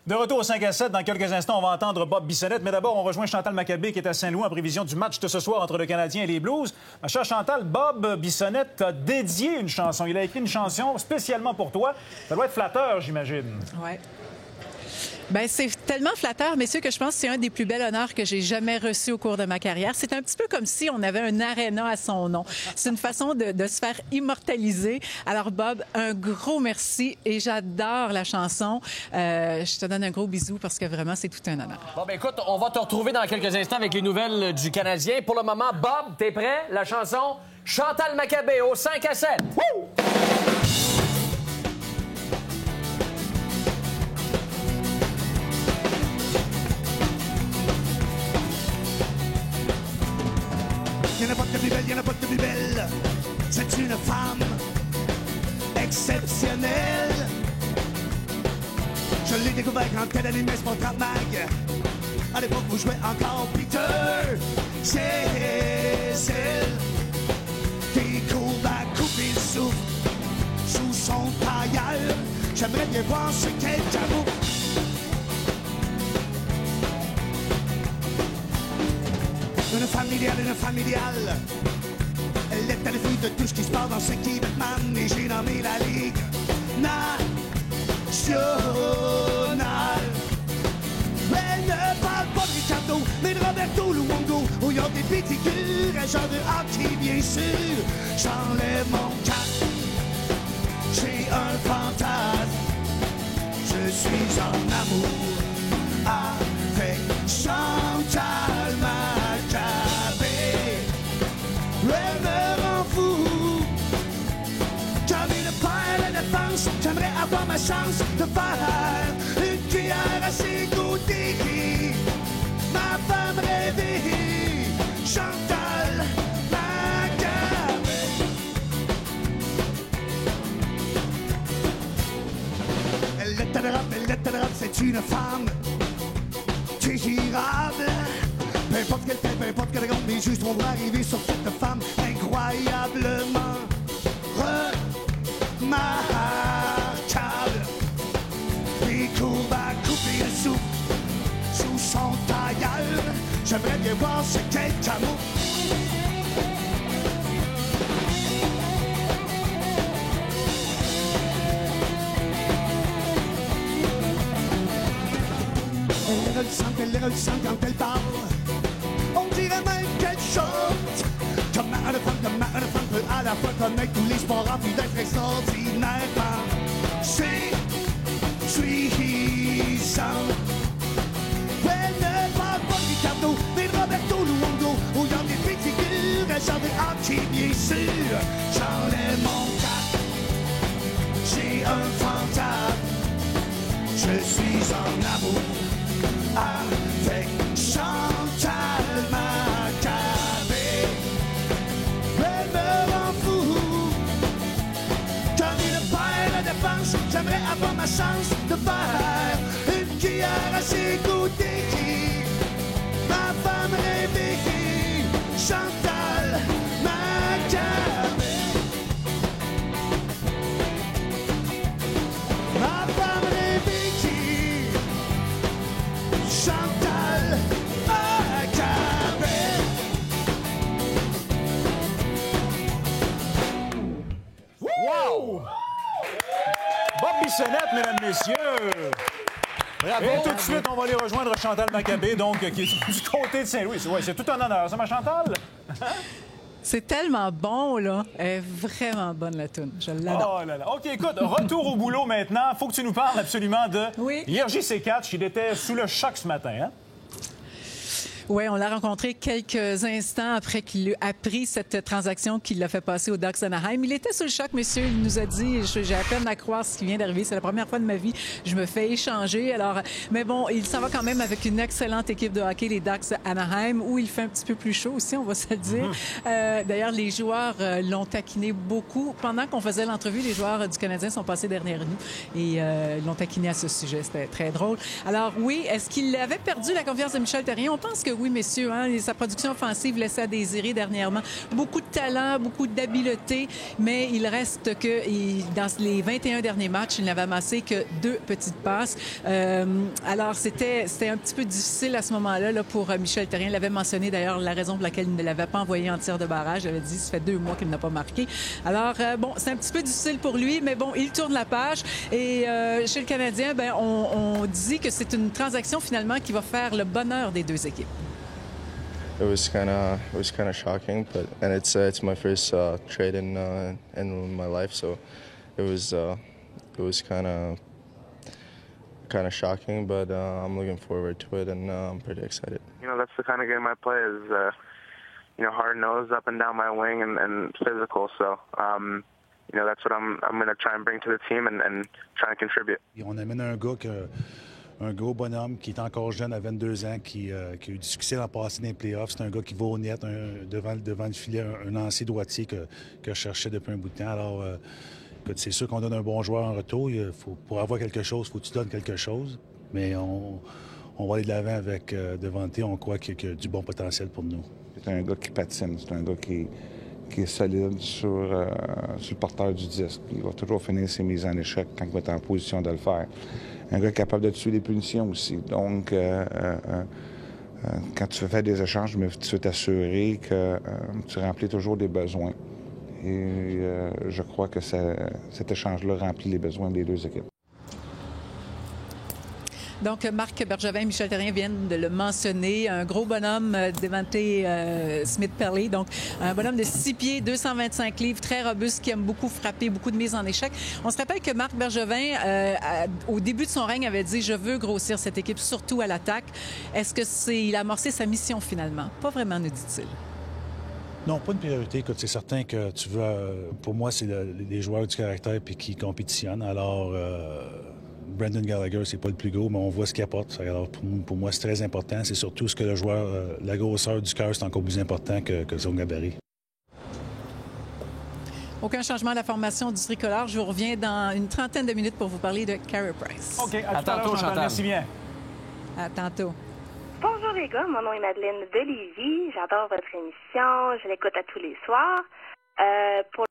De retour au 5 à 7, dans quelques instants, on va entendre Bob Bissonnette. Mais d'abord, on rejoint Chantal Maccabé qui est à Saint-Louis en prévision du match de ce soir entre le Canadien et les Blues. Ma chère Chantal, Bob Bissonnette a dédié une chanson. Il a écrit une chanson spécialement pour toi. Ça doit être flatteur, j'imagine. Oui. Bien, c'est tellement flatteur, messieurs, que je pense que c'est un des plus bels honneurs que j'ai jamais reçus au cours de ma carrière. C'est un petit peu comme si on avait un aréna à son nom. C'est une façon de se faire immortaliser. Alors, Bob, un gros merci et j'adore la chanson. Je te donne un gros bisou parce que vraiment, c'est tout un honneur. Bon, ben écoute, on va te retrouver dans quelques instants avec les nouvelles du Canadien. Pour le moment, Bob, t'es prêt? La chanson Chantal Maccabé au 5 à 7. Woo! Il n'y en a pas de plus belle, il n'y en a pas de plus belle. C'est une femme exceptionnelle. Je l'ai découvert quand elle animait Sport Mag. À l'époque, vous jouez encore Peter. C'est celle qui court à couper le souffle sous son tailleur. J'aimerais bien voir ce qu'elle t'avoue. Une familiale. Elle est à l'effet de tout ce qui se passe dans ce qui man et j'ai nommé la Ligue nationale. Elle ne parle pas de Ricardo, mais de Roberto Luongo, où ils ont des pédicures, un genre de hockey bien sûr. J'enlève mon casque, j'ai un fantasme. Je suis en amour avec Chantal Maccabé. Elle me rend fou. Comme une paire de défense, j'aimerais avoir ma chance de faire une cuillère à ses côtés. Ma femme rêvée, Chantal Maccabé. Elle est adorable, c'est une femme désirable. Peu importe qu'elle fait, peu importe qu'elle rentre, mes juges trouveront arriver sur cette femme incroyablement remarquable. Des courbes à couper le souffle sous son tailleur. J'aimerais bien voir ce qu'elle t'amour. Elle est ravissante quand elle parle. On dirait même qu'elle chante. Comment une femme peut à la fois connaître tous les sports remplis d'être extraordinairement séduisante. Elle ne parle pas de Ricardo, mais de Roberto Luongo, où il y a des petits figures, un genre de hockey bien sûr. J'enlève mon casque, j'ai un fantasme. Je suis en amour avec Chantal Maccabé. Elle me rend fou. Comme une paire de défense, j'aimerais avoir ma chance de faire une cuillère à ses côtés. Ma femme rêvée, Chantal Maccabé. Ma femme rêvée, Chantal Maccabé. Wow! Bob Bissonnette, mesdames, messieurs! Bravo! Et tout de suite, on va aller rejoindre Chantal Maccabé, donc, qui est du côté de Saint-Louis. Ouais, c'est tout un honneur, ça, ma Chantal? C'est tellement bon, là. Elle est vraiment bonne, la toune. Je l'adore. Oh là là. OK, écoute, retour au boulot maintenant. Faut que tu nous parles absolument de Oui. Jerzy Sekatch. Il était sous le choc ce matin, hein? Oui, on l'a rencontré quelques instants après qu'il ait appris cette transaction qu'il l'a fait passer au Ducks d'Anaheim. Il était sous le choc, monsieur. Il nous a dit, j'ai à peine à croire ce qui vient d'arriver. C'est la première fois de ma vie. Je me fais échanger. Alors, mais bon, il s'en va quand même avec une excellente équipe de hockey, les Ducks d'Anaheim, où il fait un petit peu plus chaud aussi, on va se le dire. D'ailleurs, les joueurs l'ont taquiné beaucoup. Pendant qu'on faisait l'entrevue, les joueurs du Canadien sont passés derrière nous et l'ont taquiné à ce sujet. C'était très drôle. Alors oui, est-ce qu'il avait perdu la confiance de Michel Therrien? On pense que oui, messieurs. Hein, sa production offensive laissait à désirer dernièrement. Beaucoup de talent, beaucoup d'habileté, mais il reste que dans les 21 derniers matchs, il n'avait amassé que 2 petites passes. Alors, c'était un petit peu difficile à ce moment-là là, pour Michel Therrien. Il avait mentionné d'ailleurs la raison pour laquelle il ne l'avait pas envoyé en tir de barrage. Il avait dit ça fait 2 mois qu'il n'a pas marqué. Alors, bon, c'est un petit peu difficile pour lui, mais bon, il tourne la page. Et chez le Canadien, ben, on dit que c'est une transaction finalement qui va faire le bonheur des 2 équipes. It was kind of shocking, and it's my first trade in my life, so it was kind of shocking, but I'm looking forward to it, and I'm pretty excited. You know, that's the kind of game I play is, you know, hard-nosed, up and down my wing, and physical. So, you know, that's what I'm going to try and bring to the team and try and contribute. On amène un gros bonhomme qui est encore jeune à 22 ans, qui a eu du succès l'an passé dans les playoffs. C'est un gars qui va au net devant le filet, un lancé droitier que je cherchais depuis un bout de temps. Alors, c'est sûr qu'on donne un bon joueur en retour. Pour avoir quelque chose, il faut que tu donnes quelque chose. Mais on va aller de l'avant avec Devante. On croit qu'il y a du bon potentiel pour nous. C'est un gars qui patine. C'est un gars qui est solide sur le porteur du disque. Il va toujours finir ses mises en échec quand il va être en position de le faire. Un gars capable de tuer les punitions aussi. Donc, quand tu fais des échanges, tu veux t'assurer que tu remplis toujours des besoins. Et je crois que cet échange-là remplit les besoins des 2 équipes. Donc, Marc Bergevin et Michel Therrien viennent de le mentionner. Un gros bonhomme, Devante Smith-Pelly. Donc, un bonhomme de 6 pieds, 225 livres, très robuste, qui aime beaucoup frapper, beaucoup de mises en échec. On se rappelle que Marc Bergevin, au début de son règne, avait dit « Je veux grossir cette équipe, surtout à l'attaque ». Est-ce qu'il a amorcé sa mission finalement? Pas vraiment, nous dit-il. Non, pas une priorité. Écoute, c'est certain que tu veux... pour moi, c'est les joueurs du caractère puis qui compétitionnent. Alors... Brendan Gallagher, c'est pas le plus gros, mais on voit ce qu'il apporte. Alors, pour moi, c'est très important. C'est surtout ce que le joueur, la grosseur du cœur, c'est encore plus important que son gabarit. Aucun changement à la formation du tricolore. Je vous reviens dans une trentaine de minutes pour vous parler de Carey Price. OK, à tantôt, Chantal. Merci bien. À tantôt. Bonjour les gars, mon nom est Madeleine de Lévis. J'adore votre émission. Je l'écoute à tous les soirs. Pour